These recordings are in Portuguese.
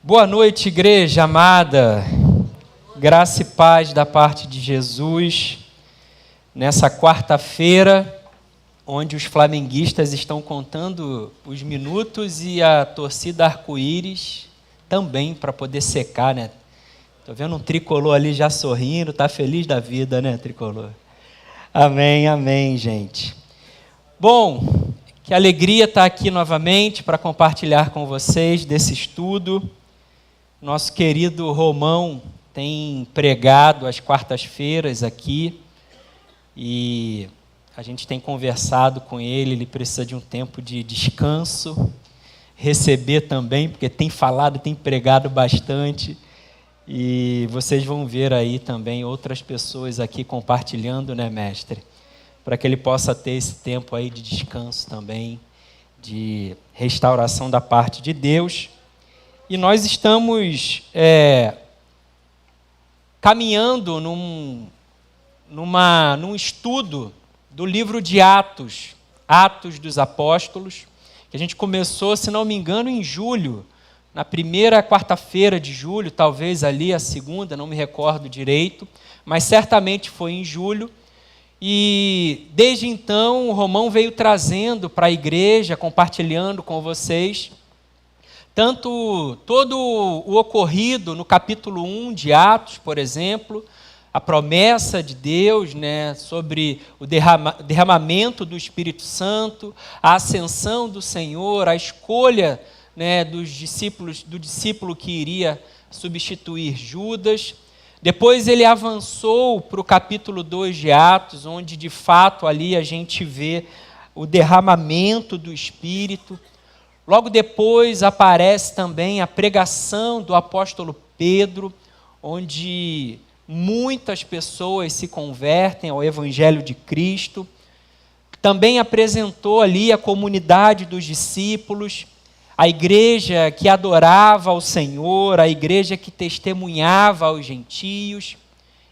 Boa noite, igreja amada. Graça e paz da parte de Jesus. Nessa quarta-feira, onde os flamenguistas estão contando os minutos e a torcida arco-íris também para poder secar, né? Tô vendo um tricolor ali já sorrindo, tá feliz da vida, né, tricolor? Amém, amém, gente. Bom, que alegria estar aqui novamente para compartilhar com vocês desse estudo. Nosso querido Romão tem pregado às quartas-feiras aqui e a gente tem conversado com ele precisa de um tempo de descanso, receber também, porque tem falado, tem pregado bastante e vocês vão ver aí também outras pessoas aqui compartilhando, né, mestre? Para que ele possa ter esse tempo aí de descanso também, de restauração da parte de Deus. E nós estamos caminhando num estudo do livro de Atos, Atos dos Apóstolos, que a gente começou, se não me engano, em julho, na primeira quarta-feira de julho, talvez ali a segunda, não me recordo direito, mas certamente foi em julho. E desde então o Romão veio trazendo para a igreja, compartilhando com vocês, tanto todo o ocorrido no capítulo 1 de Atos, por exemplo, a promessa de Deus, né, sobre o derramamento do Espírito Santo, a ascensão do Senhor, a escolha, né, do discípulo que iria substituir Judas. Depois ele avançou para o capítulo 2 de Atos, onde de fato ali a gente vê o derramamento do Espírito. Logo depois aparece também a pregação do apóstolo Pedro, onde muitas pessoas se convertem ao Evangelho de Cristo. Também apresentou ali a comunidade dos discípulos, a igreja que adorava ao Senhor, a igreja que testemunhava aos gentios.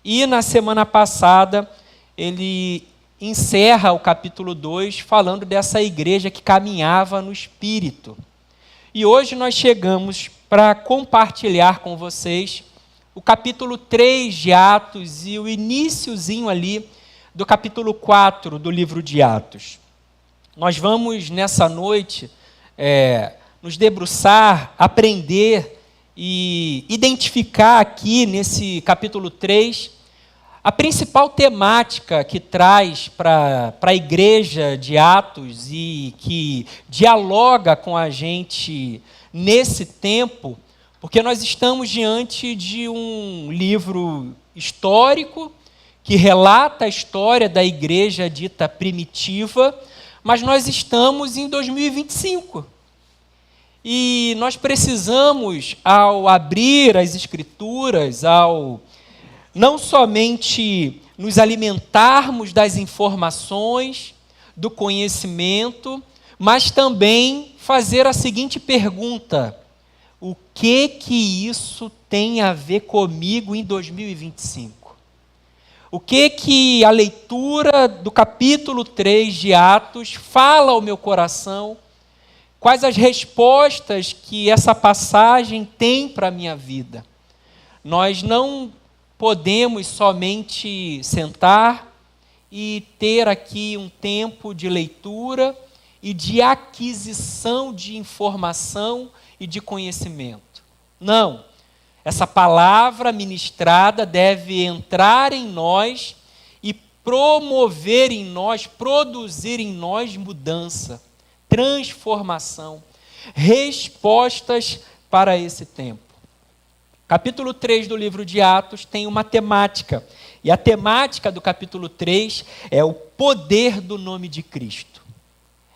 E na semana passada ele encerra o capítulo 2 falando dessa igreja que caminhava no Espírito. E hoje nós chegamos para compartilhar com vocês o capítulo 3 de Atos e o iniciozinho ali do capítulo 4 do livro de Atos. Nós vamos nessa noite nos debruçar, aprender e identificar aqui nesse capítulo 3 a principal temática que traz para a igreja de Atos e que dialoga com a gente nesse tempo, porque nós estamos diante de um livro histórico que relata a história da igreja dita primitiva, mas nós estamos em 2025. E nós precisamos, ao abrir as Escrituras, ao não somente nos alimentarmos das informações, do conhecimento, mas também fazer a seguinte pergunta: o que isso tem a ver comigo em 2025? O que a leitura do capítulo 3 de Atos fala ao meu coração? Quais as respostas que essa passagem tem para a minha vida? Nós não podemos somente sentar e ter aqui um tempo de leitura e de aquisição de informação e de conhecimento. Não. Essa palavra ministrada deve entrar em nós e promover em nós, produzir em nós mudança, transformação, respostas para esse tempo. Capítulo 3 do livro de Atos tem uma temática, e a temática do capítulo 3 é o poder do nome de Cristo.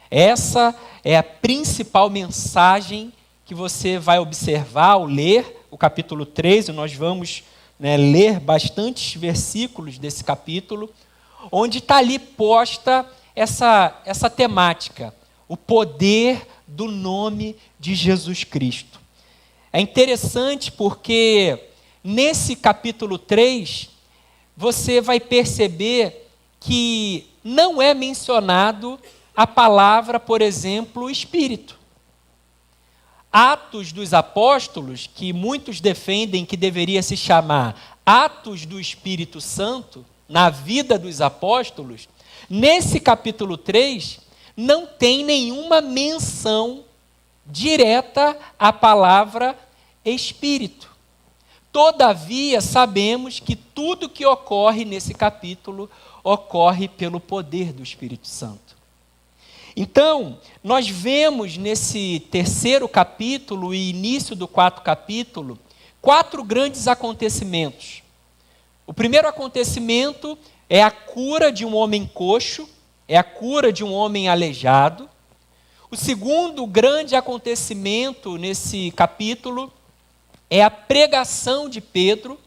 Essa é a principal mensagem que você vai observar ao ler o capítulo 3, e nós vamos ler bastantes versículos desse capítulo, onde está ali posta essa temática, o poder do nome de Jesus Cristo. É interessante porque nesse capítulo 3, você vai perceber que não é mencionado a palavra, por exemplo, Espírito. Atos dos Apóstolos, que muitos defendem que deveria se chamar Atos do Espírito Santo, na vida dos apóstolos, nesse capítulo 3, não tem nenhuma menção direta à palavra Espírito. Todavia, sabemos que tudo que ocorre nesse capítulo ocorre pelo poder do Espírito Santo. Então, nós vemos nesse terceiro capítulo e início do quarto capítulo, 4 grandes acontecimentos. O primeiro acontecimento é a cura de um homem coxo, é a cura de um homem aleijado. O segundo grande acontecimento nesse capítulo é a pregação de Pedro.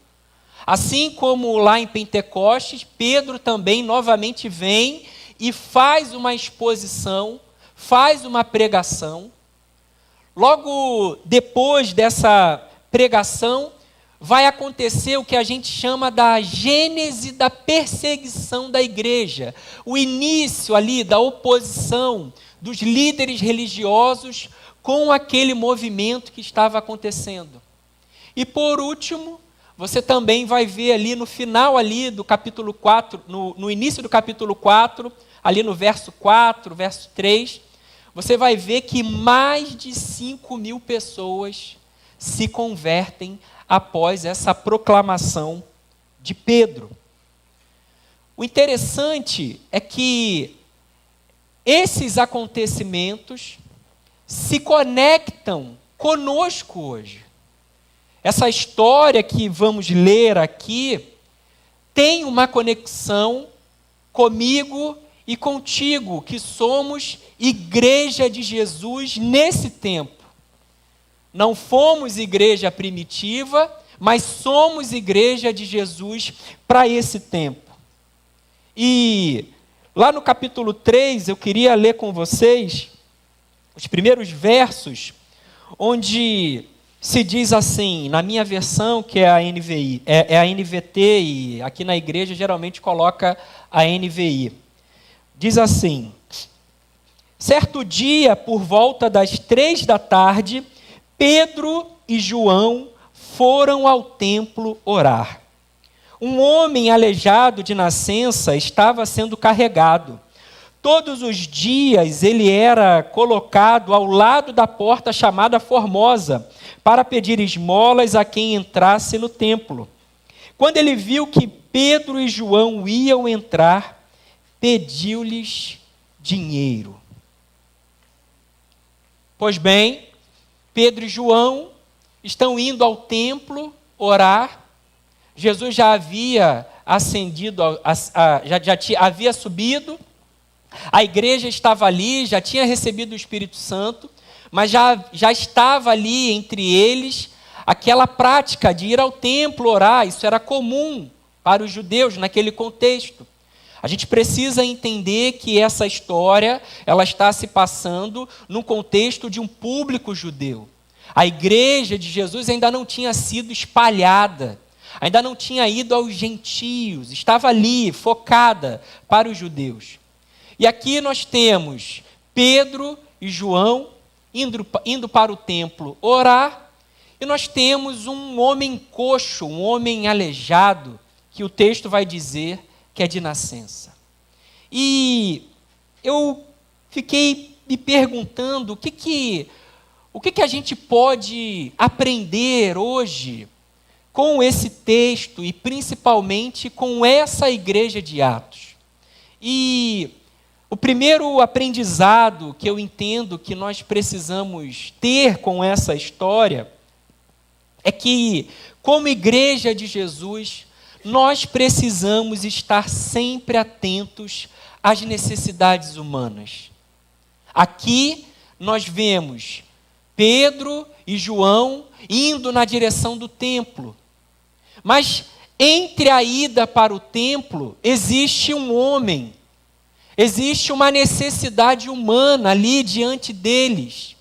Assim como lá em Pentecostes, Pedro também novamente vem e faz uma exposição, faz uma pregação. Logo depois dessa pregação, vai acontecer o que a gente chama da gênese da perseguição da igreja. O início ali da oposição dos líderes religiosos com aquele movimento que estava acontecendo. E por último, você também vai ver ali no final ali do capítulo 4, no início do capítulo 4, ali no verso 4, verso 3, você vai ver que mais de 5.000 pessoas se convertem após essa proclamação de Pedro. O interessante é que esses acontecimentos se conectam conosco hoje. Essa história que vamos ler aqui tem uma conexão comigo e contigo, que somos igreja de Jesus nesse tempo. Não fomos igreja primitiva, mas somos igreja de Jesus para esse tempo. E lá no capítulo 3, eu queria ler com vocês os primeiros versos, onde se diz assim, na minha versão, que é a NVI, é a NVT, e aqui na igreja geralmente coloca a NVI. Diz assim: certo dia, por volta das 3 da tarde, Pedro e João foram ao templo orar. Um homem aleijado de nascença estava sendo carregado. Todos os dias ele era colocado ao lado da porta chamada Formosa, para pedir esmolas a quem entrasse no templo. Quando ele viu que Pedro e João iam entrar, pediu-lhes dinheiro. Pois bem, Pedro e João estão indo ao templo orar. Jesus já havia ascendido, havia subido, a igreja estava ali, já tinha recebido o Espírito Santo, mas já estava ali entre eles aquela prática de ir ao templo orar. Isso era comum para os judeus naquele contexto. A gente precisa entender que essa história ela está se passando no contexto de um público judeu. A igreja de Jesus ainda não tinha sido espalhada, ainda não tinha ido aos gentios, estava ali, focada para os judeus. E aqui nós temos Pedro e João indo para o templo orar, e nós temos um homem coxo, um homem aleijado, que o texto vai dizer que é de nascença. E eu fiquei me perguntando o que a gente pode aprender hoje com esse texto e principalmente com essa igreja de Atos. E o primeiro aprendizado que eu entendo que nós precisamos ter com essa história é que, como igreja de Jesus, nós precisamos estar sempre atentos às necessidades humanas. Aqui nós vemos Pedro e João indo na direção do templo. Mas entre a ida para o templo existe um homem, existe uma necessidade humana ali diante deles.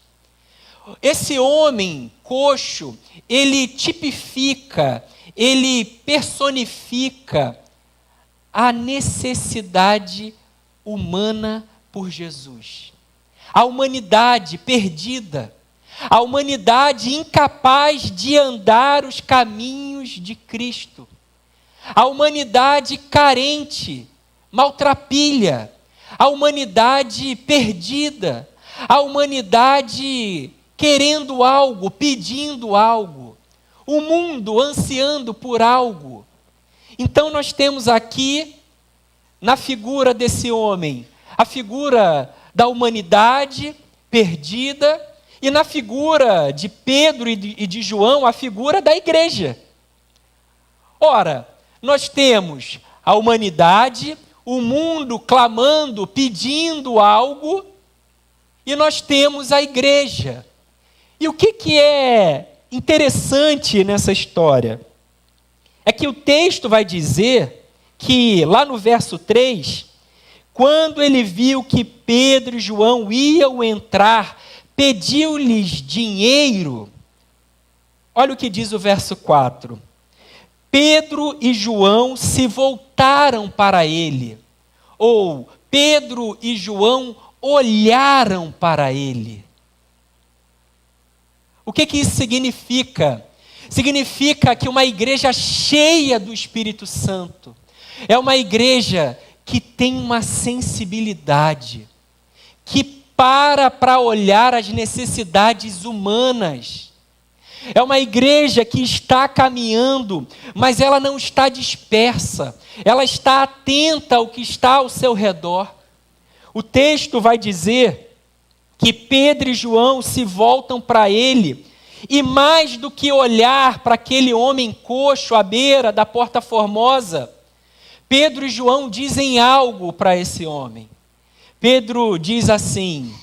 Esse homem coxo, ele tipifica, ele personifica a necessidade humana por Jesus. A humanidade perdida, A humanidade incapaz de andar os caminhos de Cristo. A humanidade carente, maltrapilha. A humanidade perdida. A humanidade querendo algo, pedindo algo. O mundo ansiando por algo. Então nós temos aqui, na figura desse homem, a figura da humanidade perdida, e na figura de Pedro e de João, a figura da igreja. Ora, nós temos a humanidade, o mundo clamando, pedindo algo, e nós temos a igreja. E o que é interessante nessa história? É que o texto vai dizer que, lá no verso 3, quando ele viu que Pedro e João iam entrar, pediu-lhes dinheiro. Olha o que diz o verso 4. Pedro e João se voltaram para ele. Ou Pedro e João olharam para ele. O que isso significa? Significa que uma igreja cheia do Espírito Santo é uma igreja que tem uma sensibilidade, que para olhar as necessidades humanas. É uma igreja que está caminhando, mas ela não está dispersa, ela está atenta ao que está ao seu redor. O texto vai dizer que Pedro e João se voltam para ele, e mais do que olhar para aquele homem coxo à beira da Porta Formosa, Pedro e João dizem algo para esse homem. Pedro diz assim: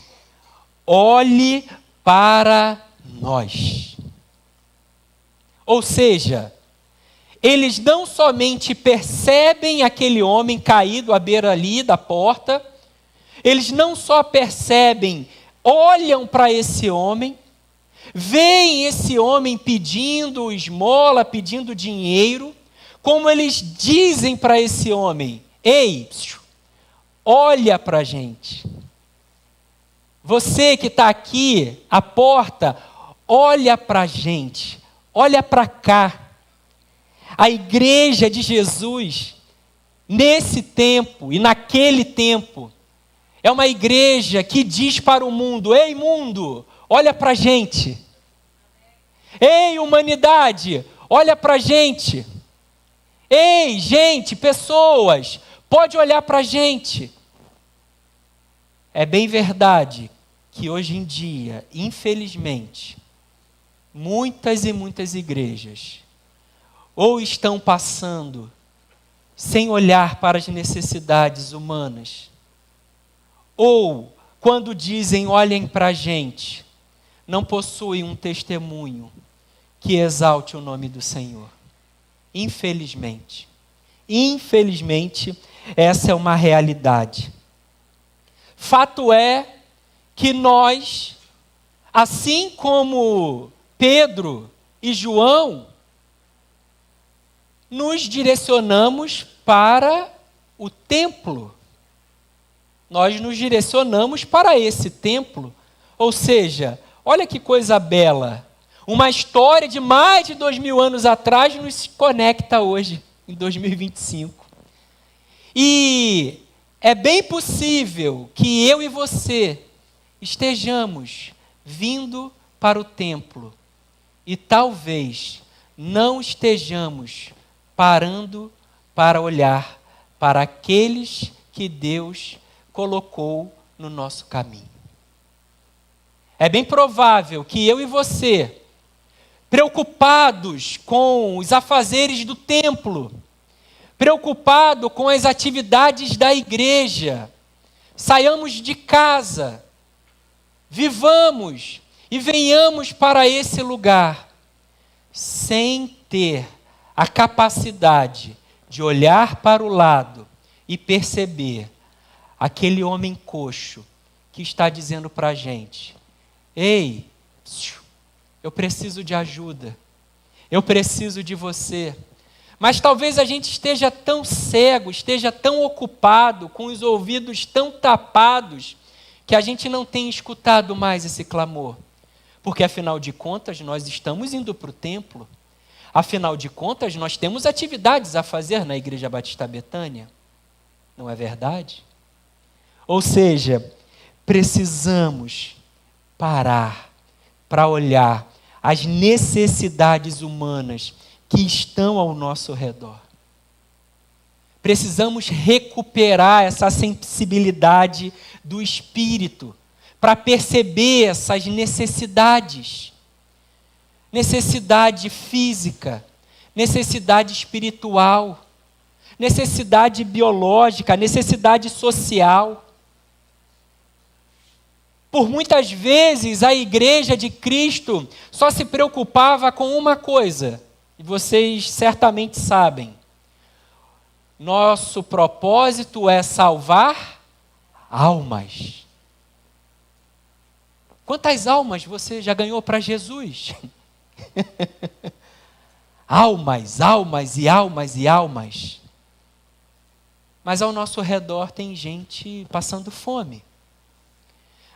olhe para nós. Ou seja, eles não somente percebem aquele homem caído à beira ali da porta, eles não só percebem, olham para esse homem, veem esse homem pedindo esmola, pedindo dinheiro, como eles dizem para esse homem: ei, olha para a gente. Você que está aqui à porta, olha para a gente, olha para cá. A igreja de Jesus, nesse tempo e naquele tempo, é uma igreja que diz para o mundo: ei, mundo, olha para a gente. Ei, humanidade, olha para a gente. Ei, gente, pessoas, pode olhar para a gente. É bem verdade que hoje em dia, infelizmente, muitas e muitas igrejas ou estão passando sem olhar para as necessidades humanas, ou quando dizem olhem para a gente, não possuem um testemunho que exalte o nome do Senhor. Infelizmente, essa é uma realidade. Fato é que nós, assim como Pedro e João, nos direcionamos para o templo. Nós nos direcionamos para esse templo. Ou seja, olha que coisa bela. Uma história de mais de 2000 anos atrás nos conecta hoje, em 2025. E é bem possível que eu e você estejamos vindo para o templo e talvez não estejamos parando para olhar para aqueles que Deus colocou no nosso caminho. É bem provável que eu e você, preocupados com os afazeres do templo, preocupado com as atividades da igreja, saiamos de casa, vivamos e venhamos para esse lugar, sem ter a capacidade de olhar para o lado e perceber aquele homem coxo que está dizendo para a gente: ei, eu preciso de ajuda, eu preciso de você. Mas talvez a gente esteja tão cego, esteja tão ocupado, com os ouvidos tão tapados, que a gente não tenha escutado mais esse clamor. Porque, afinal de contas, nós estamos indo para o templo. Afinal de contas, nós temos atividades a fazer na Igreja Batista Betânia. Não é verdade? Ou seja, precisamos parar para olhar as necessidades humanas que estão ao nosso redor. Precisamos recuperar essa sensibilidade do espírito para perceber essas necessidades. Necessidade física, necessidade espiritual, necessidade biológica, necessidade social. Por muitas vezes a igreja de Cristo só se preocupava com uma coisa, e vocês certamente sabem. Nosso propósito é salvar almas. Quantas almas você já ganhou para Jesus? Almas, almas e almas e almas. Mas ao nosso redor tem gente passando fome.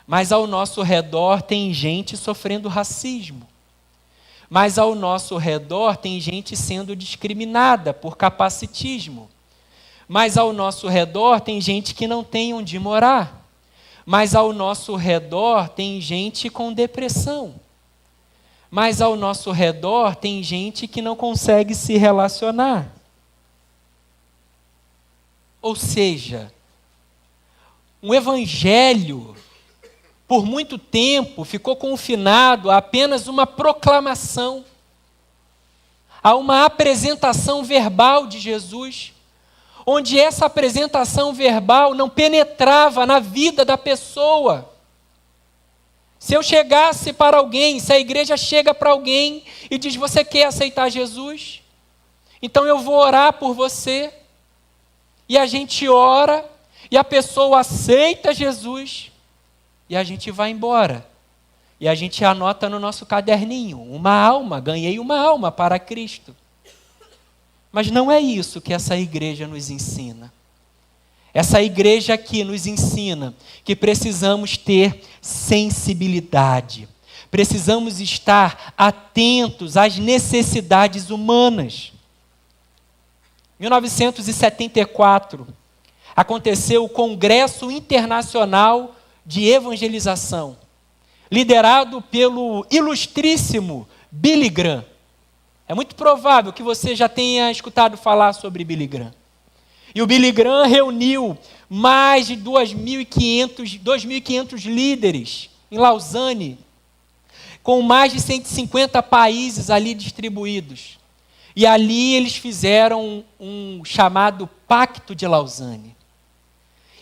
Mas ao nosso redor tem gente sofrendo racismo. Mas ao nosso redor tem gente sendo discriminada por capacitismo. Mas ao nosso redor tem gente que não tem onde morar. Mas ao nosso redor tem gente com depressão. Mas ao nosso redor tem gente que não consegue se relacionar. Ou seja, um evangelho, por muito tempo, ficou confinado a apenas uma proclamação, a uma apresentação verbal de Jesus, onde essa apresentação verbal não penetrava na vida da pessoa. Se eu chegasse para alguém, se a igreja chega para alguém e diz: você quer aceitar Jesus? Então eu vou orar por você. E a gente ora, e a pessoa aceita Jesus, e a gente vai embora. E a gente anota no nosso caderninho: uma alma, ganhei uma alma para Cristo. Mas não é isso que essa igreja nos ensina. Essa igreja aqui nos ensina que precisamos ter sensibilidade. Precisamos estar atentos às necessidades humanas. Em 1974, aconteceu o Congresso Internacional de Evangelização, liderado pelo ilustríssimo Billy Graham. É muito provável que você já tenha escutado falar sobre Billy Graham. E o Billy Graham reuniu mais de 2.500 líderes em Lausanne, com mais de 150 países ali distribuídos. E ali eles fizeram um chamado Pacto de Lausanne.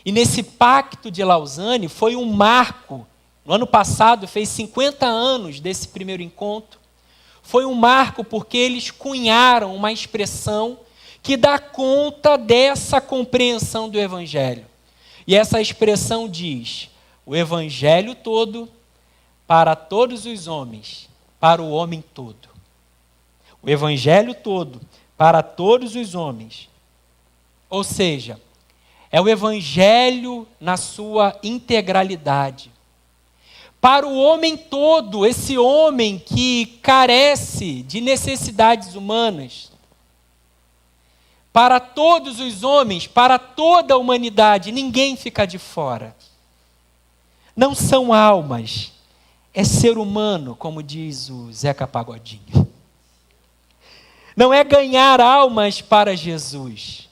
E nesse Pacto de Lausanne foi um marco. No ano passado fez 50 anos desse primeiro encontro. Foi um marco porque eles cunharam uma expressão que dá conta dessa compreensão do Evangelho. E essa expressão diz: o Evangelho todo para todos os homens, para o homem todo. O Evangelho todo para todos os homens. Ou seja, é o Evangelho na sua integralidade. Para o homem todo, esse homem que carece de necessidades humanas. Para todos os homens, para toda a humanidade, ninguém fica de fora. Não são almas, é ser humano, como diz o Zeca Pagodinho. Não é ganhar almas para Jesus,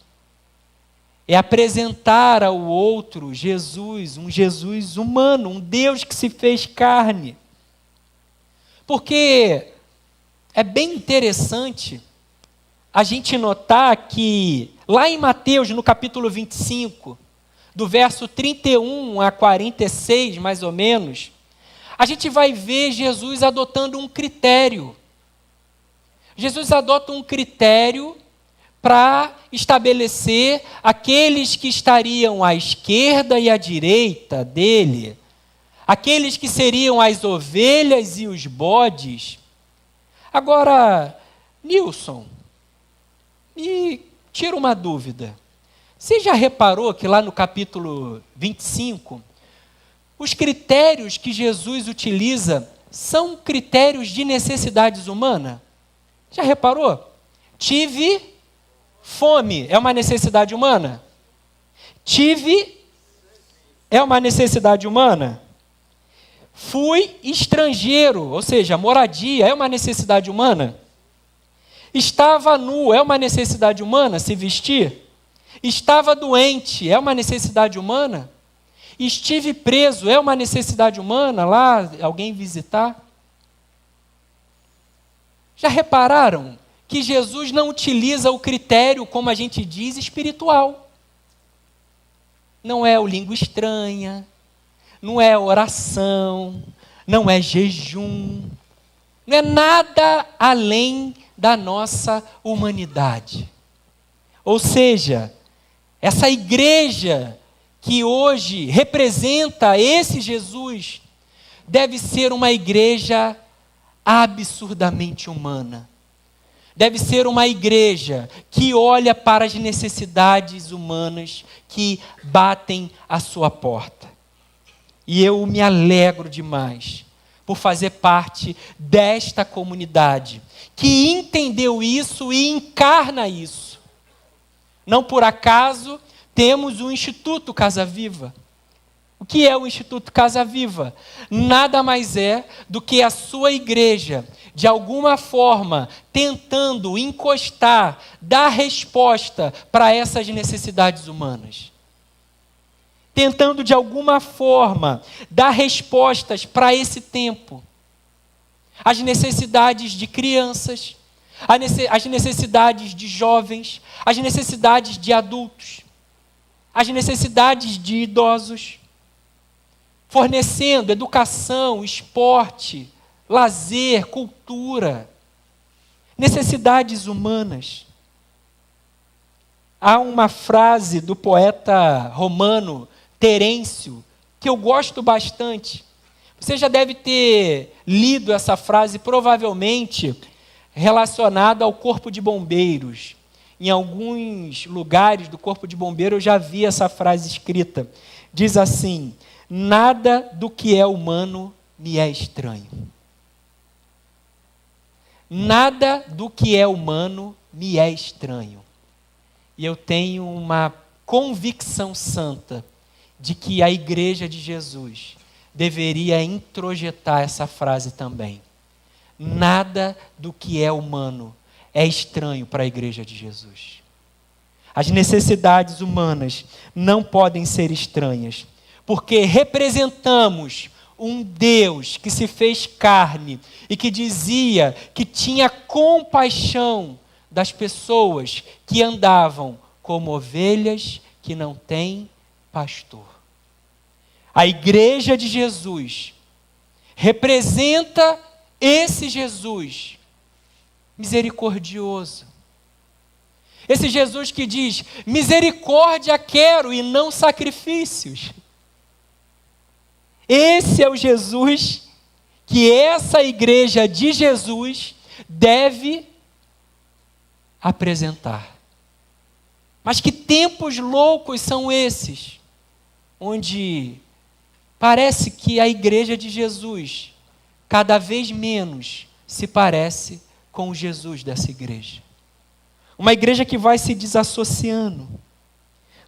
é apresentar ao outro Jesus, um Jesus humano, um Deus que se fez carne. Porque é bem interessante a gente notar que lá em Mateus, no capítulo 25, do verso 31 a 46, mais ou menos, a gente vai ver Jesus adotando um critério. Jesus adota um critério para estabelecer aqueles que estariam à esquerda e à direita dele, aqueles que seriam as ovelhas e os bodes. Agora, Nilson, me tira uma dúvida. Você já reparou que lá no capítulo 25, os critérios que Jesus utiliza são critérios de necessidades humanas. Já reparou? Tive fome, é uma necessidade humana? Tive é uma necessidade humana? Fui estrangeiro, ou seja, moradia, é uma necessidade humana? Estava nu, é uma necessidade humana se vestir? Estava doente, é uma necessidade humana? Estive preso, é uma necessidade humana lá, alguém visitar? Já repararam que Jesus não utiliza o critério, como a gente diz, espiritual? Não é o língua estranha, não é oração, não é jejum, não é nada além da nossa humanidade. Ou seja, essa igreja que hoje representa esse Jesus deve ser uma igreja absurdamente humana. Deve ser uma igreja que olha para as necessidades humanas que batem à sua porta. E eu me alegro demais por fazer parte desta comunidade que entendeu isso e encarna isso. Não por acaso temos o Instituto Casa Viva. O que é o Instituto Casa Viva? Nada mais é do que a sua igreja, de alguma forma, tentando encostar, dar resposta para essas necessidades humanas. Tentando, de alguma forma, dar respostas para esse tempo. As necessidades de crianças, as necessidades de jovens, as necessidades de adultos, as necessidades de idosos. Fornecendo educação, esporte, lazer, cultura, necessidades humanas. Há uma frase do poeta romano Terêncio que eu gosto bastante. Você já deve ter lido essa frase, provavelmente relacionada ao Corpo de Bombeiros. Em alguns lugares do Corpo de Bombeiros eu já vi essa frase escrita. Diz assim: nada do que é humano me é estranho. Nada do que é humano me é estranho. E eu tenho uma convicção santa de que a igreja de Jesus deveria introjetar essa frase também. Nada do que é humano é estranho para a igreja de Jesus. As necessidades humanas não podem ser estranhas, porque representamos um Deus que se fez carne e que dizia que tinha compaixão das pessoas que andavam como ovelhas que não têm pastor. A igreja de Jesus representa esse Jesus misericordioso. Esse Jesus que diz: misericórdia quero e não sacrifícios. Esse é o Jesus que essa igreja de Jesus deve apresentar. Mas que tempos loucos são esses, onde parece que a igreja de Jesus cada vez menos se parece com o Jesus dessa igreja. Uma igreja que vai se desassociando,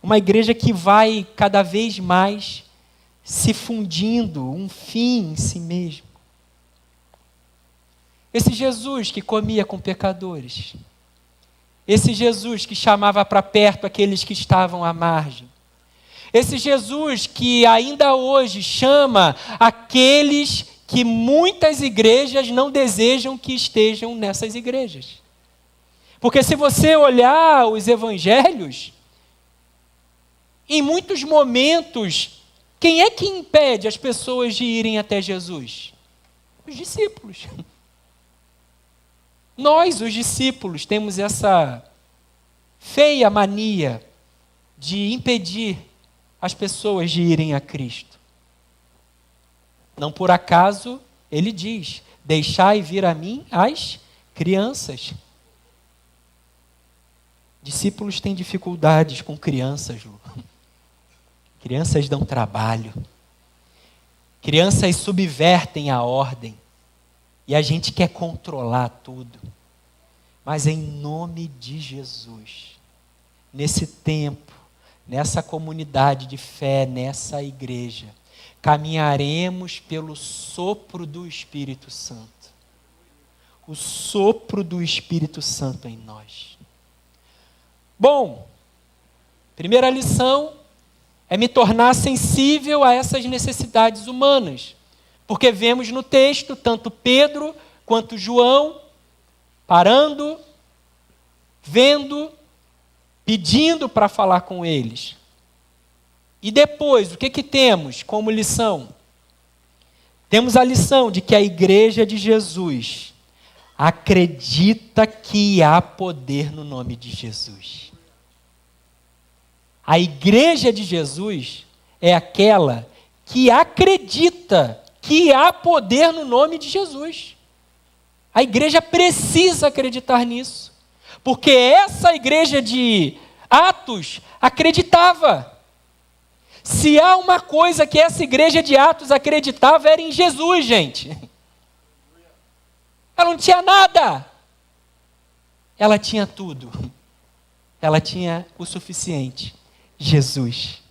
uma igreja que vai cada vez mais se fundindo, um fim em si mesmo. Esse Jesus que comia com pecadores, esse Jesus que chamava para perto aqueles que estavam à margem, esse Jesus que ainda hoje chama aqueles que muitas igrejas não desejam que estejam nessas igrejas. Porque se você olhar os evangelhos, em muitos momentos, quem é que impede as pessoas de irem até Jesus? Os discípulos. Nós, os discípulos, temos essa feia mania de impedir as pessoas de irem a Cristo. Não por acaso, ele diz: deixai vir a mim as crianças. Discípulos têm dificuldades com crianças, Lu. Crianças dão trabalho. Crianças subvertem a ordem. E a gente quer controlar tudo. Mas em nome de Jesus, nesse tempo, nessa comunidade de fé, nessa igreja, caminharemos pelo sopro do Espírito Santo. O sopro do Espírito Santo em nós. Bom, primeira lição é me tornar sensível a essas necessidades humanas. Porque vemos no texto, tanto Pedro quanto João, parando, vendo, pedindo para falar com eles. E depois, o que temos como lição? Temos a lição de que a igreja de Jesus acredita que há poder no nome de Jesus. A igreja de Jesus é aquela que acredita que há poder no nome de Jesus. A igreja precisa acreditar nisso, porque essa igreja de Atos acreditava. Se há uma coisa que essa igreja de Atos acreditava, era em Jesus, gente. Ela não tinha nada. Ela tinha tudo. Ela tinha o suficiente. Jesus.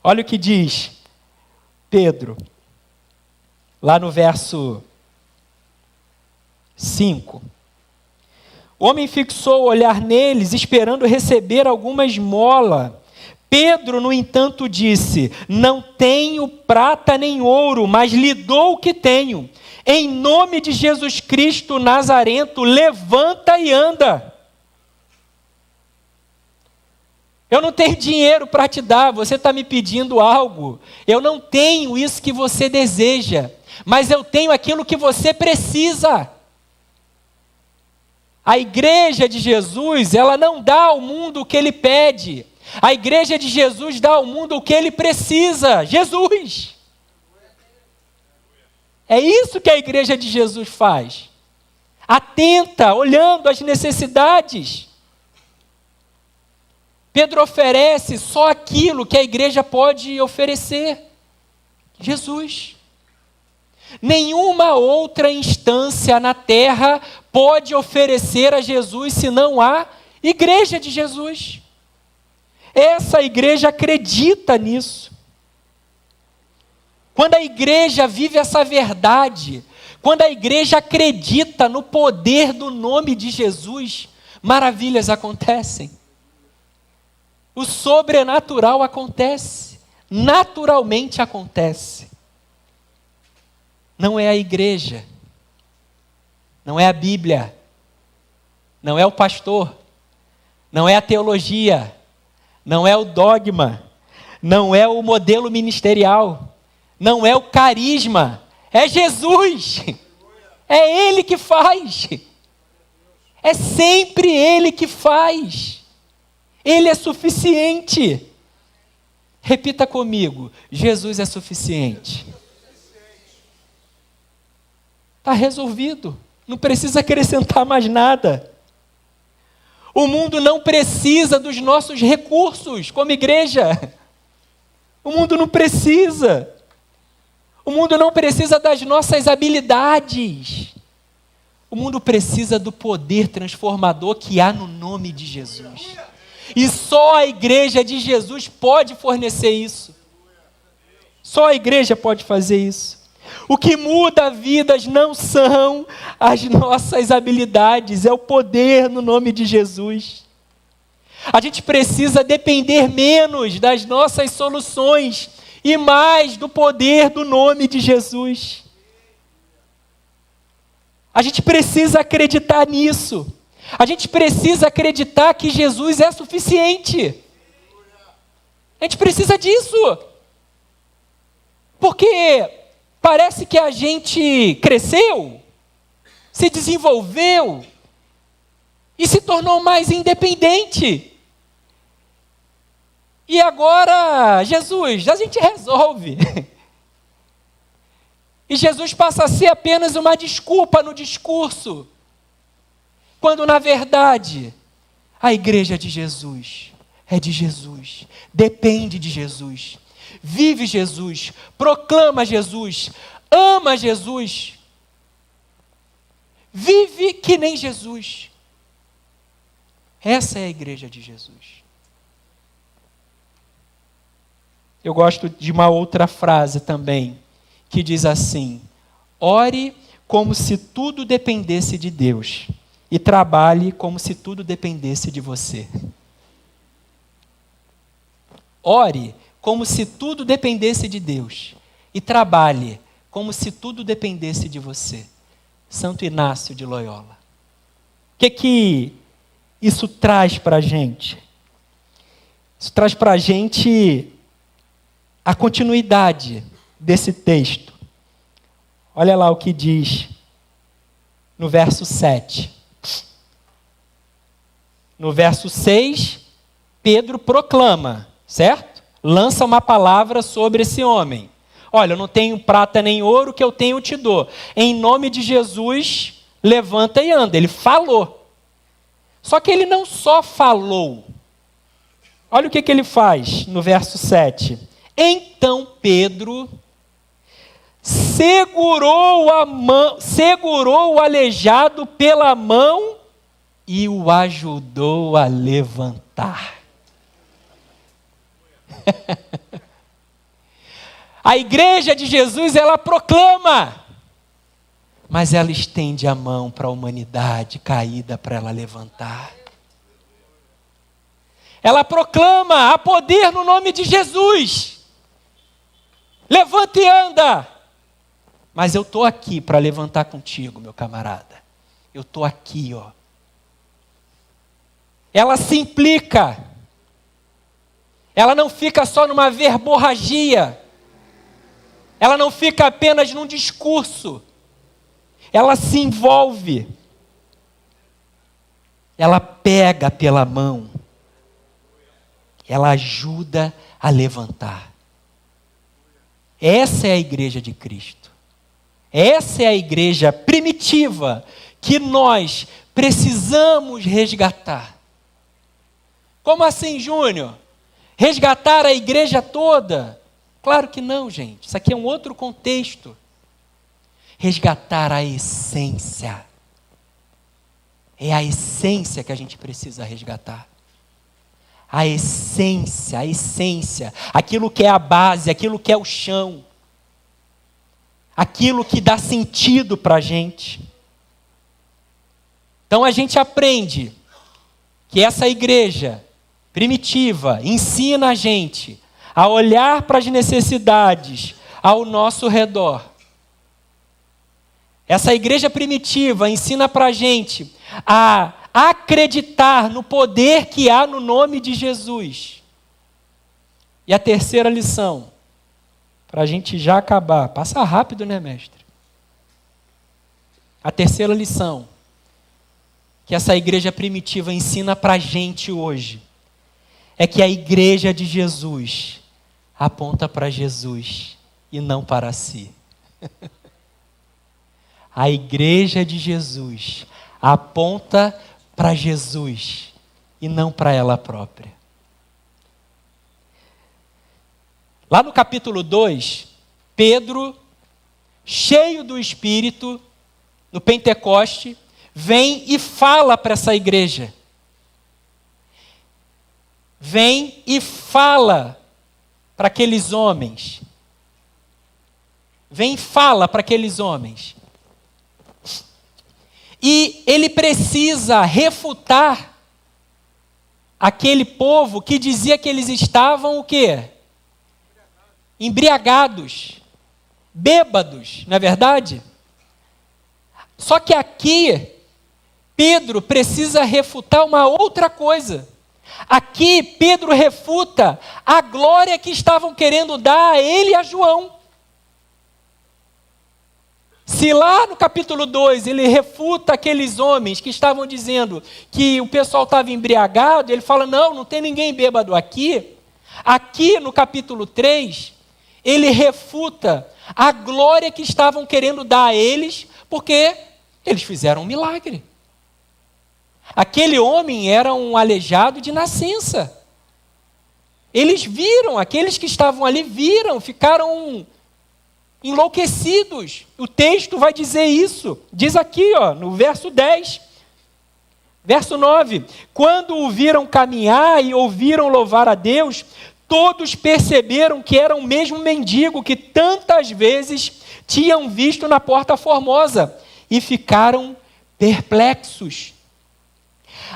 Olha o que diz Pedro, lá no verso 5. O homem fixou o olhar neles, esperando receber alguma esmola. Pedro, no entanto, disse: não tenho prata nem ouro, mas lhe dou o que tenho. Em nome de Jesus Cristo Nazareno, levanta e anda. Eu não tenho dinheiro para te dar, você está me pedindo algo. Eu não tenho isso que você deseja, mas eu tenho aquilo que você precisa. A igreja de Jesus, ela não dá ao mundo o que ele pede. A igreja de Jesus dá ao mundo o que ele precisa. Jesus. É isso que a igreja de Jesus faz. Atenta, olhando as necessidades. Pedro oferece só aquilo que a igreja pode oferecer. Jesus. Nenhuma outra instância na terra pode oferecer a Jesus senão a igreja de Jesus. Essa igreja acredita nisso. Quando a igreja vive essa verdade, quando a igreja acredita no poder do nome de Jesus, maravilhas acontecem. O sobrenatural acontece, naturalmente acontece. Não é a igreja, não é a Bíblia, não é o pastor, não é a teologia, não é o dogma, não é o modelo ministerial, não é o carisma, é Jesus. É Ele que faz. É sempre Ele que faz. Ele é suficiente. Repita comigo: Jesus é suficiente. Está resolvido. Não precisa acrescentar mais nada. O mundo não precisa dos nossos recursos como igreja. O mundo não precisa. O mundo não precisa das nossas habilidades. O mundo precisa do poder transformador que há no nome de Jesus. E só a igreja de Jesus pode fornecer isso. Só a igreja pode fazer isso. O que muda vidas não são as nossas habilidades, é o poder no nome de Jesus. A gente precisa depender menos das nossas soluções e mais do poder do nome de Jesus. A gente precisa acreditar nisso. A gente precisa acreditar que Jesus é suficiente. A gente precisa disso. Porque parece que a gente cresceu, se desenvolveu e se tornou mais independente. E agora, Jesus, a gente resolve. E Jesus passa a ser apenas uma desculpa no discurso. Quando, na verdade, a igreja de Jesus é de Jesus, depende de Jesus, vive Jesus, proclama Jesus, ama Jesus. Vive que nem Jesus. Essa é a igreja de Jesus. Eu gosto de uma outra frase também, que diz assim: ore como se tudo dependesse de Deus e trabalhe como se tudo dependesse de você. Ore como se tudo dependesse de Deus e trabalhe como se tudo dependesse de você. Santo Inácio de Loyola. O que isso traz para a gente? Isso traz para a gente a continuidade desse texto. Olha lá o que diz no verso 7. No verso 6, Pedro proclama, certo? Lança uma palavra sobre esse homem. Olha, eu não tenho prata nem ouro, o que eu tenho eu te dou. Em nome de Jesus, levanta e anda. Ele falou. Só que ele não só falou. Olha o que ele faz no verso 7. Então Pedro segurou o aleijado pela mão e o ajudou a levantar. A igreja de Jesus, ela proclama, mas ela estende a mão para a humanidade caída para ela levantar. Ela proclama: há poder no nome de Jesus. Levanta e anda. Mas eu estou aqui para levantar contigo, meu camarada. Eu estou aqui, ó. Ela se implica. Ela não fica só numa verborragia. Ela não fica apenas num discurso. Ela se envolve. Ela pega pela mão. Ela ajuda a levantar. Essa é a igreja de Cristo. Essa é a igreja primitiva que nós precisamos resgatar. Como assim, Júnior? Resgatar a igreja toda? Claro que não, gente. Isso aqui é um outro contexto. Resgatar a essência. É a essência que a gente precisa resgatar. A essência, aquilo que é a base, aquilo que é o chão, aquilo que dá sentido para a gente. Então a gente aprende que essa igreja primitiva ensina a gente a olhar para as necessidades ao nosso redor. Essa igreja primitiva ensina para a gente a acreditar no poder que há no nome de Jesus. E a terceira lição, para a gente já acabar, passa rápido, né, mestre? A terceira lição que essa igreja primitiva ensina para a gente hoje é que a igreja de Jesus aponta para Jesus e não para si. A igreja de Jesus aponta para Jesus e não para ela própria. Lá no capítulo 2, Pedro, cheio do Espírito, no Pentecoste, vem e fala para essa igreja. Vem e fala para aqueles homens. Vem e fala para aqueles homens. E ele precisa refutar aquele povo que dizia que eles estavam o quê? Embriagados, bêbados, não é verdade? Só que aqui, Pedro precisa refutar uma outra coisa. Aqui, Pedro refuta a glória que estavam querendo dar a ele e a João. Se lá no capítulo 2 ele refuta aqueles homens que estavam dizendo que o pessoal estava embriagado, ele fala, não tem ninguém bêbado aqui. Aqui no capítulo 3, ele refuta a glória que estavam querendo dar a eles, porque eles fizeram um milagre. Aquele homem era um aleijado de nascença. Eles viram, aqueles que estavam ali viram, ficaram enlouquecidos. O texto vai dizer isso. Diz aqui, no verso 10. Verso 9. Quando o viram caminhar e ouviram louvar a Deus, todos perceberam que era o mesmo mendigo que tantas vezes tinham visto na Porta Formosa e ficaram perplexos.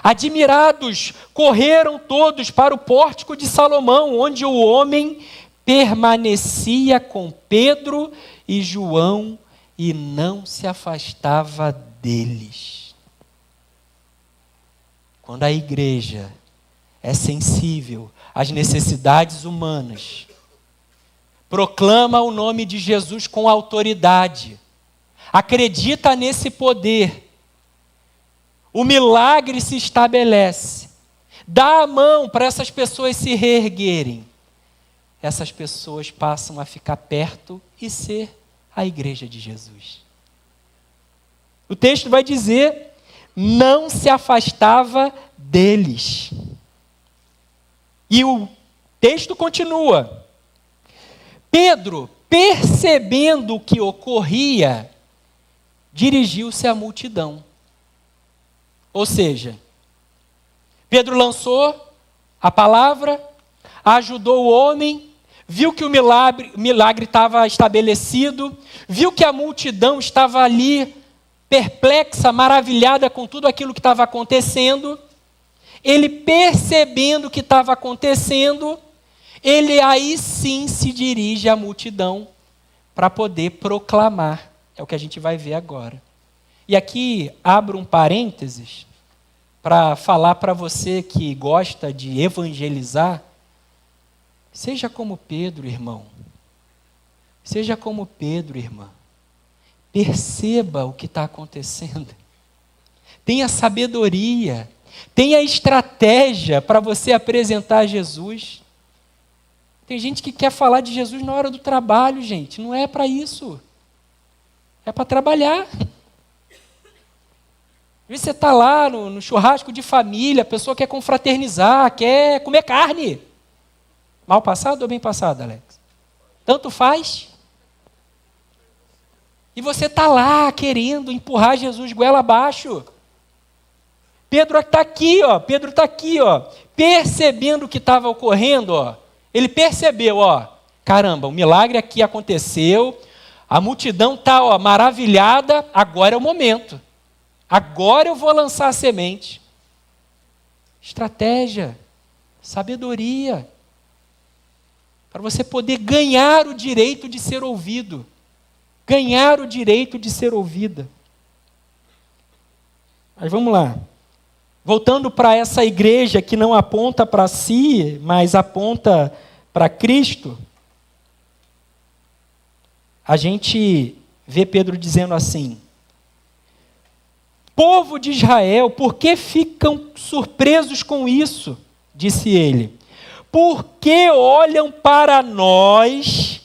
Admirados, correram todos para o pórtico de Salomão, onde o homem permanecia com Pedro e João e não se afastava deles. Quando a igreja é sensível às necessidades humanas, proclama o nome de Jesus com autoridade, acredita nesse poder, o milagre se estabelece, dá a mão para essas pessoas se reerguerem, essas pessoas passam a ficar perto e ser a igreja de Jesus. O texto vai dizer, não se afastava deles. E o texto continua. Pedro, percebendo o que ocorria, dirigiu-se à multidão. Ou seja, Pedro lançou a palavra, ajudou o homem, viu que o milagre estava estabelecido, viu que a multidão estava ali perplexa, maravilhada com tudo aquilo que estava acontecendo. Ele percebendo o que estava acontecendo, ele aí sim se dirige à multidão para poder proclamar. É o que a gente vai ver agora. E aqui abro um parênteses para falar para você que gosta de evangelizar. Seja como Pedro, irmão. Seja como Pedro, irmã. Perceba o que está acontecendo. Tenha sabedoria. Tenha estratégia para você apresentar Jesus. Tem gente que quer falar de Jesus na hora do trabalho, gente. Não é para isso. É para trabalhar. Às vezes você está lá no churrasco de família, a pessoa quer confraternizar, quer comer carne. Mal passado ou bem passado, Alex? Tanto faz. E você está lá querendo empurrar Jesus goela abaixo. Pedro está aqui, Pedro está aqui, percebendo o que estava ocorrendo, ele percebeu, caramba, o milagre aqui aconteceu, a multidão está maravilhada, agora é o momento, agora eu vou lançar a semente. Estratégia, sabedoria, para você poder ganhar o direito de ser ouvido, ganhar o direito de ser ouvida. Mas vamos lá. Voltando para essa igreja que não aponta para si, mas aponta para Cristo, a gente vê Pedro dizendo assim: povo de Israel, por que ficam surpresos com isso? Disse ele. Por que olham para nós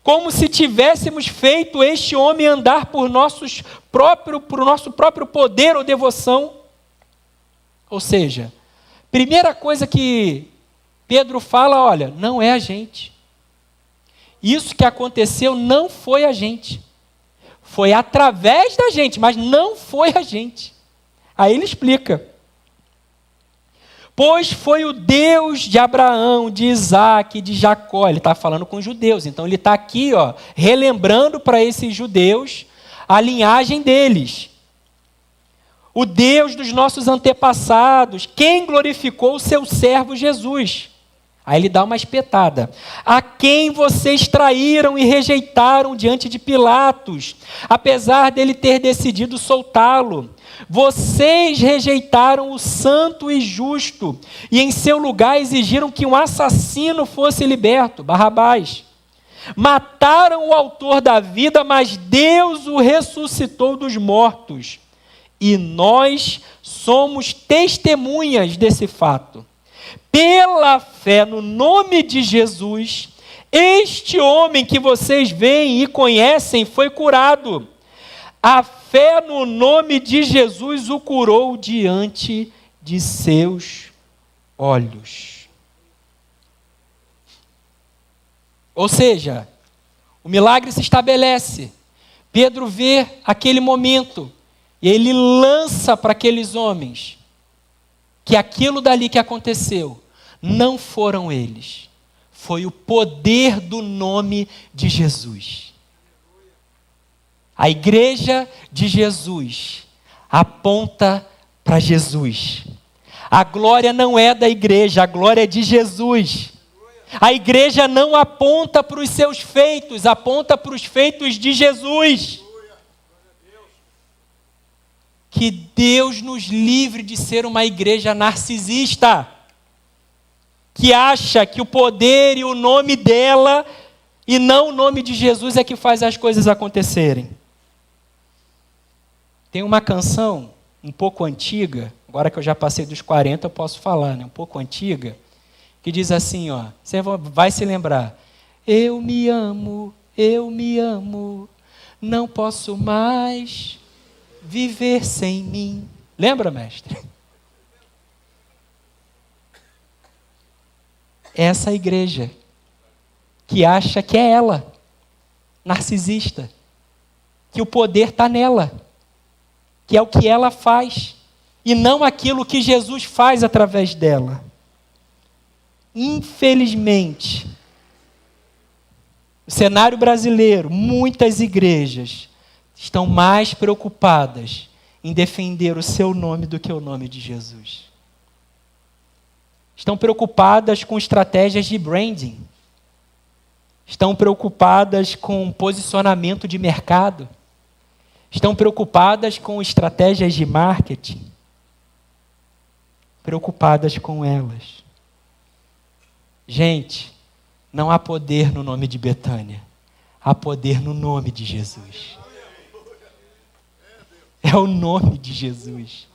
como se tivéssemos feito este homem andar por nosso próprio poder ou devoção? Ou seja, primeira coisa que Pedro fala, olha, não é a gente. Isso que aconteceu não foi a gente. Foi através da gente, mas não foi a gente. Aí ele explica. Pois foi o Deus de Abraão, de Isaac, de Jacó. Ele está falando com os judeus. Então ele está aqui, relembrando para esses judeus a linhagem deles. O Deus dos nossos antepassados, quem glorificou o seu servo Jesus. Aí ele dá uma espetada. A quem vocês traíram e rejeitaram diante de Pilatos, apesar dele ter decidido soltá-lo. Vocês rejeitaram o santo e justo, e em seu lugar exigiram que um assassino fosse liberto, Barrabás. Mataram o autor da vida, mas Deus o ressuscitou dos mortos. E nós somos testemunhas desse fato. Pela fé no nome de Jesus, este homem que vocês veem e conhecem foi curado. A fé no nome de Jesus o curou diante de seus olhos. Ou seja, O milagre se estabelece. Pedro vê aquele momento e ele lança para aqueles homens que aquilo dali que aconteceu não foram eles. Foi o poder do nome de Jesus. A igreja de Jesus aponta para Jesus. A glória não é da igreja, a glória é de Jesus. A igreja não aponta para os seus feitos, aponta para os feitos de Jesus. Que Deus nos livre de ser uma igreja narcisista, que acha que o poder e o nome dela, e não o nome de Jesus, é que faz as coisas acontecerem. Tem uma canção um pouco antiga, agora que eu já passei dos 40, eu posso falar, né? Um pouco antiga, que diz assim, ó, você vai se lembrar: eu me amo, não posso mais viver sem mim. Lembra, mestre? Essa igreja que acha que é ela, narcisista, que o poder está nela, que é o que ela faz, e não aquilo que Jesus faz através dela. Infelizmente, no cenário brasileiro, muitas igrejas estão mais preocupadas em defender o seu nome do que o nome de Jesus. Estão preocupadas com estratégias de branding. Estão preocupadas com posicionamento de mercado. Estão preocupadas com estratégias de marketing. Preocupadas com elas. Gente, não há poder no nome de Betânia. Há poder no nome de Jesus. É o nome de Jesus.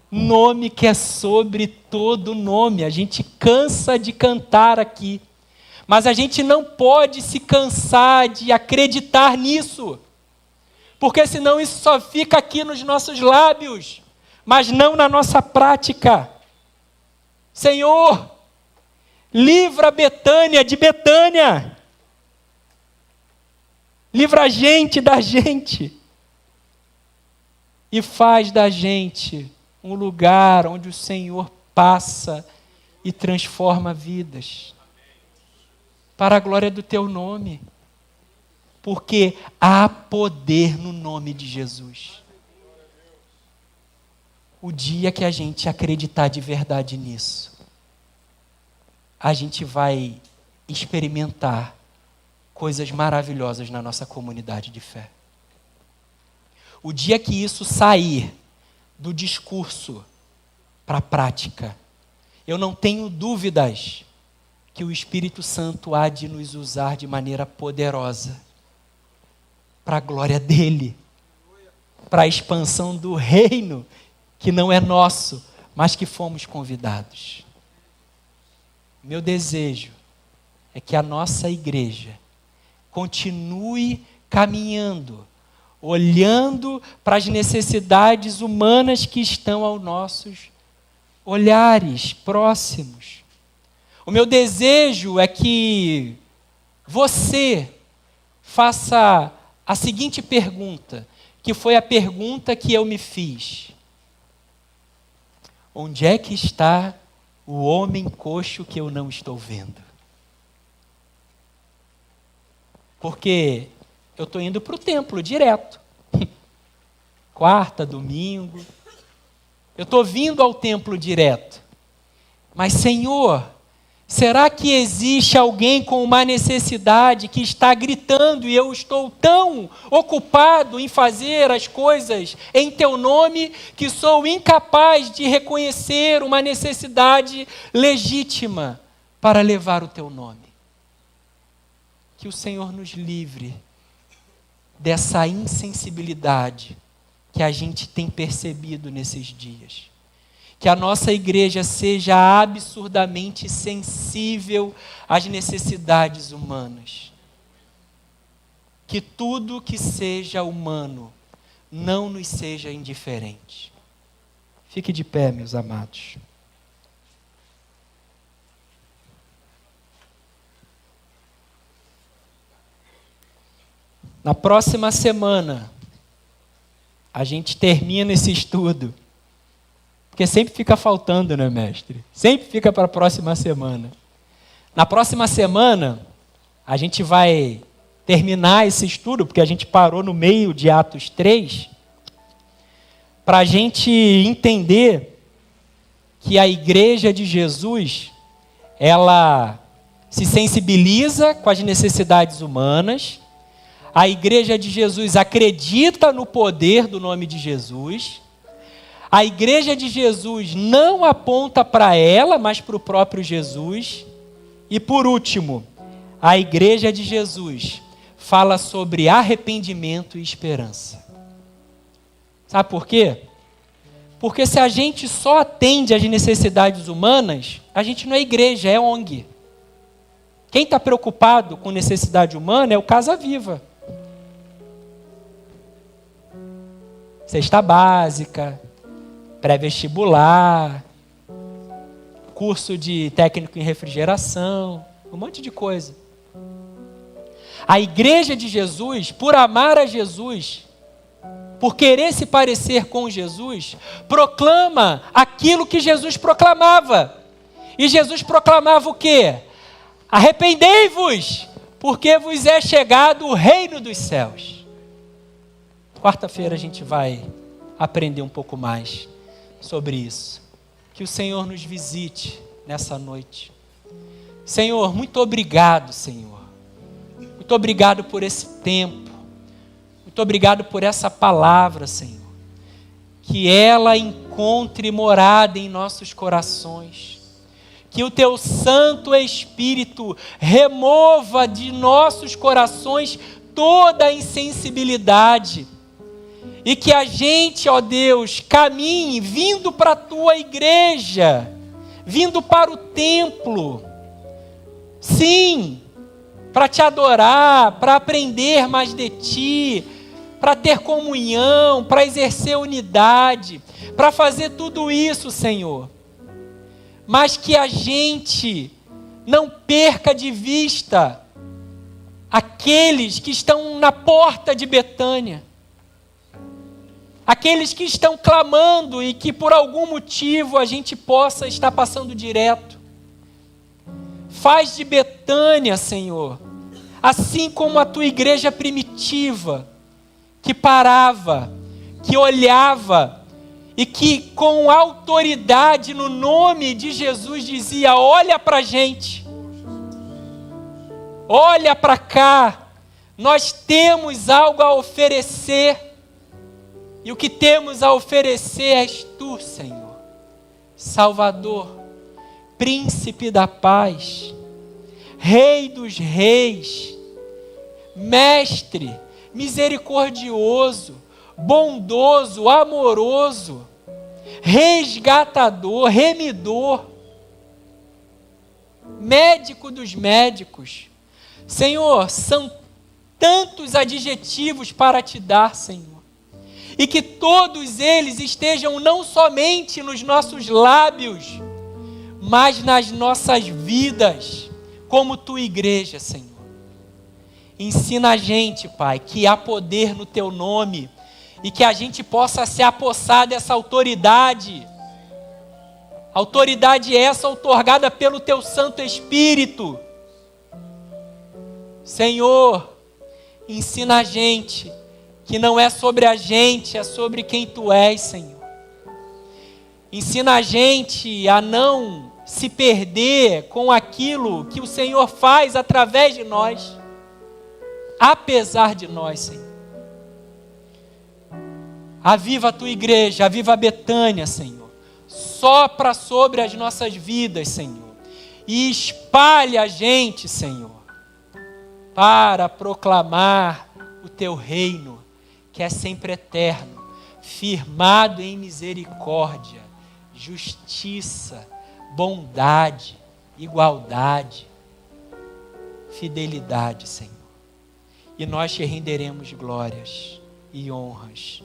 Nome que é sobre todo nome. A gente cansa de cantar aqui. Mas a gente não pode se cansar de acreditar nisso. Porque senão isso só fica aqui nos nossos lábios, mas não na nossa prática. Senhor, livra Betânia de Betânia. Livra a gente da gente. E faz da gente um lugar onde o Senhor passa e transforma vidas. Para a glória do teu nome. Porque há poder no nome de Jesus. O dia que a gente acreditar de verdade nisso, a gente vai experimentar coisas maravilhosas na nossa comunidade de fé. O dia que isso sair do discurso para a prática, eu não tenho dúvidas que o Espírito Santo há de nos usar de maneira poderosa para a glória dele, para a expansão do reino que não é nosso, mas que fomos convidados. Meu desejo é que a nossa igreja continue caminhando, olhando para as necessidades humanas que estão aos nossos olhares próximos. O meu desejo é que você faça a seguinte pergunta, que foi a pergunta que eu me fiz: onde é que está o homem coxo que eu não estou vendo? Porque eu estou indo para o templo direto. Quarta, domingo. Eu estou vindo ao templo direto. Mas, Senhor, será que existe alguém com uma necessidade que está gritando e eu estou tão ocupado em fazer as coisas em teu nome que sou incapaz de reconhecer uma necessidade legítima para levar o teu nome? Que o Senhor nos livre dessa insensibilidade que a gente tem percebido nesses dias. Que a nossa igreja seja absurdamente sensível às necessidades humanas. Que tudo que seja humano não nos seja indiferente. Fique de pé, meus amados. Na próxima semana, a gente termina esse estudo. Porque sempre fica faltando, né, mestre? Sempre fica para a próxima semana. Na próxima semana, a gente vai terminar esse estudo, porque a gente parou no meio de Atos 3, para a gente entender que a igreja de Jesus, ela se sensibiliza com as necessidades humanas, a igreja de Jesus acredita no poder do nome de Jesus, a igreja de Jesus não aponta para ela, mas para o próprio Jesus, e por último, a igreja de Jesus fala sobre arrependimento e esperança. Sabe por quê? Porque se a gente só atende às necessidades humanas, a gente não é igreja, é ONG. Quem está preocupado com necessidade humana é o Casa Viva. Cesta básica, pré-vestibular, curso de técnico em refrigeração, um monte de coisa. A igreja de Jesus, por amar a Jesus, por querer se parecer com Jesus, proclama aquilo que Jesus proclamava. E Jesus proclamava o quê? Arrependei-vos, porque vos é chegado o reino dos céus. Quarta-feira a gente vai aprender um pouco mais sobre isso. Que o Senhor nos visite nessa noite. Senhor, muito obrigado, Senhor. Muito obrigado por esse tempo. Muito obrigado por essa palavra, Senhor. Que ela encontre morada em nossos corações. Que o Teu Santo Espírito remova de nossos corações toda a insensibilidade. E que a gente, ó Deus, caminhe vindo para a Tua igreja, vindo para o templo. Sim, para Te adorar, para aprender mais de Ti, para ter comunhão, para exercer unidade, para fazer tudo isso, Senhor. Mas que a gente não perca de vista aqueles que estão na porta de Betânia. Aqueles que estão clamando e que por algum motivo a gente possa estar passando direto. Faz de Betânia, Senhor, assim como a Tua igreja primitiva, que parava, que olhava e que com autoridade no nome de Jesus dizia: olha para a gente, olha para cá, nós temos algo a oferecer. E o que temos a oferecer és Tu, Senhor, Salvador, Príncipe da paz, Rei dos reis, Mestre, misericordioso, bondoso, amoroso, resgatador, remidor, médico dos médicos. Senhor, são tantos adjetivos para Te dar, Senhor. E que todos eles estejam não somente nos nossos lábios, mas nas nossas vidas, como Tua igreja, Senhor. Ensina a gente, Pai, que há poder no Teu nome e que a gente possa se apossar dessa autoridade. Autoridade essa outorgada pelo Teu Santo Espírito. Senhor, ensina a gente que não é sobre a gente, é sobre quem Tu és, Senhor. Ensina a gente a não se perder com aquilo que o Senhor faz através de nós, apesar de nós, Senhor. Aviva a Tua igreja, aviva a Betânia, Senhor. Sopra sobre as nossas vidas, Senhor. E espalha a gente, Senhor, para proclamar o Teu reino, que é sempre eterno, firmado em misericórdia, justiça, bondade, igualdade, fidelidade, Senhor. E nós Te renderemos glórias e honras,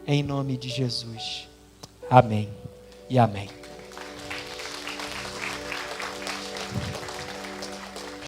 em nome de Jesus. Amém e amém.